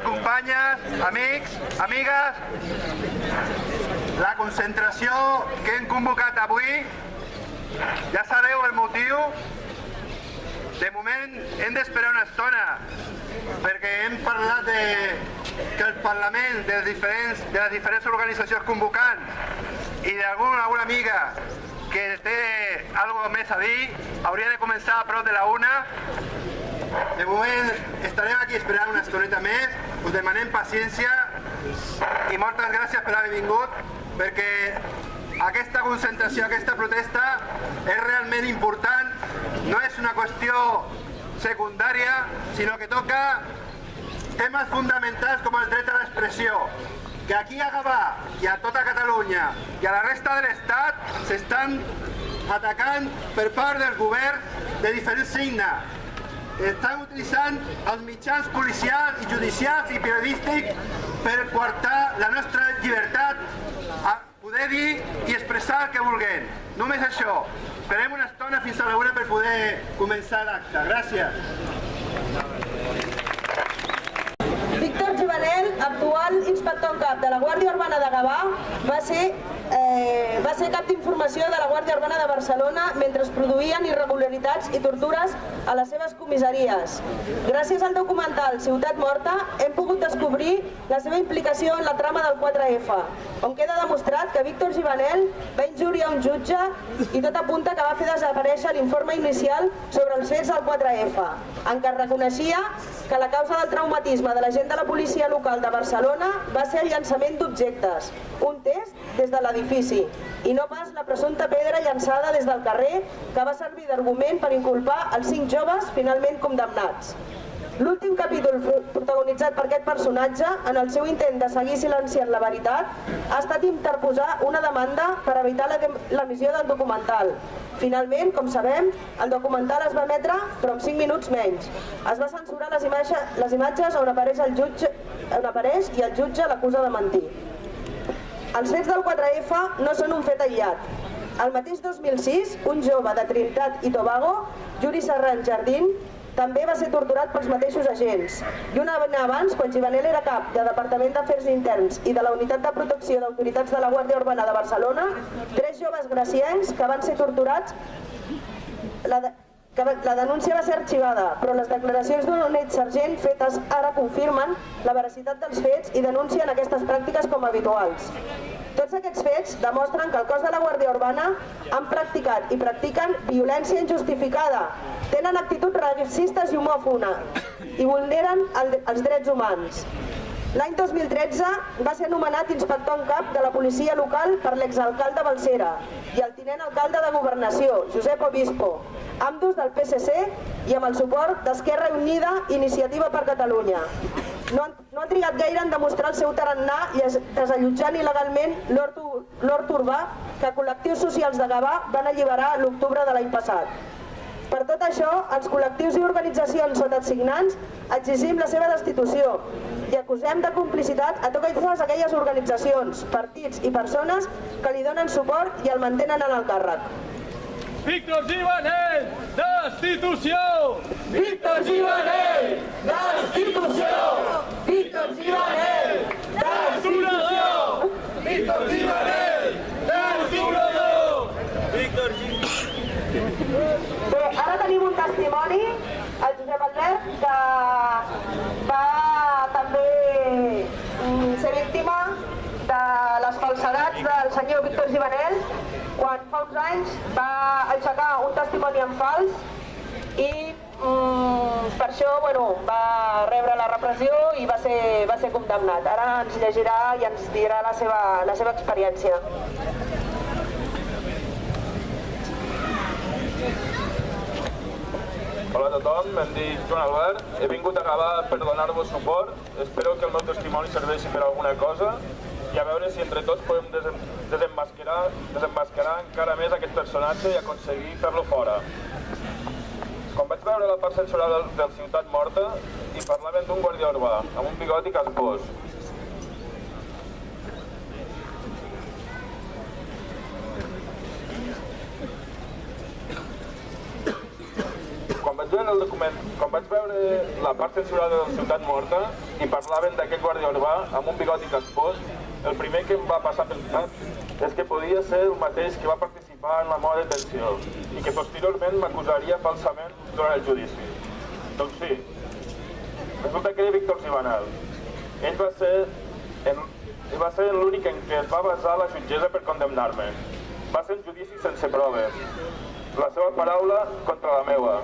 Companyes, amics, amigues, la concentració que hem convocat avui, ja sabeu el motiu. De moment hem d'esperar una estona perquè hem parlat que el Parlament de les diferents organitzacions convocants i d'alguna amiga que té alguna més a dir hauria de començar a prop de la 1. De moment estarem aquí esperant una estoneta més, us demanem paciència i moltes gràcies per haver vingut, perquè aquesta concentració, aquesta protesta és realment important, no és una qüestió secundària, sinó que toca temes fonamentals com el dret a l'expressió, que aquí a Gavà i a tota Catalunya i a la resta de l'Estat s'estan atacant per part dels governs de diferents signes. Estan utilitzant els mitjans policials i judicials i periodístics per coartar la nostra llibertat a poder dir i expressar el que vulguem. Només això. Esperem una estona fins a la 1 per poder començar l'acte. Gràcies. Víctor Givanel, actual inspector en cap de la Guàrdia Urbana de Gavà, va ser cap d'informació de la Guàrdia Urbana de Barcelona mentre es produïen irregularitats i tortures a les seves comissaries. Gràcies al documental Ciutat Morta hem pogut descobrir la seva implicació en la trama del 4F, on queda demostrat que Víctor Givanel va injuriar un jutge i tot apunta que va fer desaparèixer l'informe inicial sobre els fets del 4F, en què es reconeixia que la causa del traumatisme de l'agent de la policia local de Barcelona va ser el llançament d'objectes, un test des de l'edifici, i no pas la presumpta pedra llançada des del carrer que va servir d'argument per inculpar els 5 joves finalment condemnats. L'últim capítol protagonitzat per aquest personatge, en el seu intent de seguir silenciant la veritat, ha estat interposar una demanda per evitar l'emissió del documental. Finalment, com sabem, el documental es va emetre, però en 5 minuts menys. Es va censurar les imatges on apareix i el jutge l'acusa de mentir. Els fets del 4F no són un fet aïllat. El mateix 2006, un jove de Trinitat i Tobago, Yuri Serrán Jardín, també va ser torturat pels mateixos agents. I un any abans, quan Givanel era cap del Departament d'Afers Interns i de la Unitat de Protecció d'Autoritats de la Guàrdia Urbana de Barcelona, 3 joves graciencs que van ser torturats. La denúncia va ser arxivada, però les declaracions d'un honet sergent fetes ara confirmen la veracitat dels fets i denuncien aquestes pràctiques com a habituals. Tots aquests fets demostren que el cos de la Guàrdia Urbana han practicat i practiquen violència injustificada, tenen actituds racistes i homòfobes i vulneren els drets humans. L'any 2013 va ser nomenat inspector en cap de la policia local per l'exalcalde Balsera i el tinent alcalde de Governació, Josep Obispo, ambdós del PSC i amb el suport d'Esquerra Unida i Iniciativa per Catalunya. No han trigat gaire en demostrar el seu tarannà i desallotjant il·legalment l'hort urbà que col·lectius socials de Gavà van alliberar l'octubre de l'any passat. Per tot això, els col·lectius i organitzacions sotasignants exigim la seva destitució i acusem de complicitat a totes aquelles organitzacions, partits i persones que li donen suport i el mantenen en el càrrec. Víctor Givanel, destitució! Víctor Givanel, destitució! Víctor Givanel, destitució! Víctor Givanel, destitució! Víctor Givanel! Bé, ara tenim un testimoni, el Josep Albert, que va també ser víctima de les falsedats del senyor Víctor Givanel quan fa uns anys va aixecar un testimoni en fals i per això va rebre la repressió i va ser condemnat. Ara ens llegirà i ens dirà la seva experiència. Hola, Hola a tothom, em dic Joan Albert, he vingut a Gavà per donar-vos suport, espero que el meu testimoni serveixi per alguna cosa i a veure si entre tots podem desemmascarar encara més aquest personatge i aconseguir fer-lo fora. Quan vaig veure la part censurada del Ciutat Morta i parlaven d'un guàrdia urbà amb un bigoti caspós. Quan vaig veure la part censurada del Ciutat Morta i parlaven d'aquest guàrdia urbà amb un bigoti caspós, el primer que em va passar pel cap és que podia ser el mateix que va participar en la meva detenció i que posteriorment m'acusaria falsament durant el judici. Doncs sí, resulta que era Víctor Givanel. Ell va ser l'únic en què es va basar la jutgessa per condemnar-me. Va ser un judici sense proves, la seva paraula contra la meva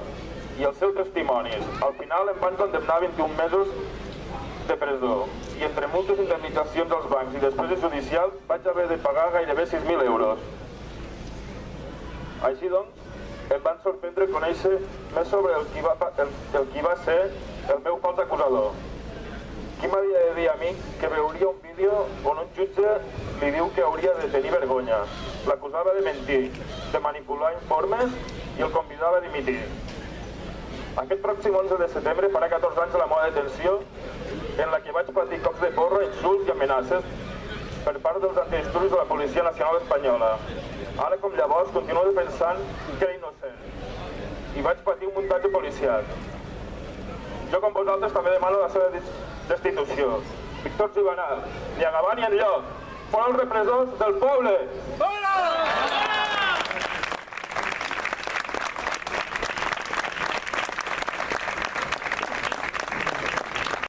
i els seus testimonis. Al final em van condemnar a 21 mesos de presó i entre multes i indemnitzacions als bancs i despeses judicials vaig haver de pagar gairebé 6.000 euros. Així doncs, em van sorprendre conèixer més sobre el qui va ser el meu fals acusador. Qui m'havia de dir a mi que veuria un vídeo on un jutge li diu que hauria de tenir vergonya, l'acusava de mentir, de manipular informes i el convidava a dimitir. Aquest pròxim 11 de setembre farà 14 anys de la meva detenció en la que vaig patir cops de porra, insults i amenaces per part dels antidisturbis de la Policia Nacional Espanyola. Ara com llavors continuo defensant que era innocent i vaig patir un muntatge policial. Jo com vosaltres també demano la seva destitució. Víctor Givanel, ni a Gavà ni enlloc. Fora els repressors del poble! Fora!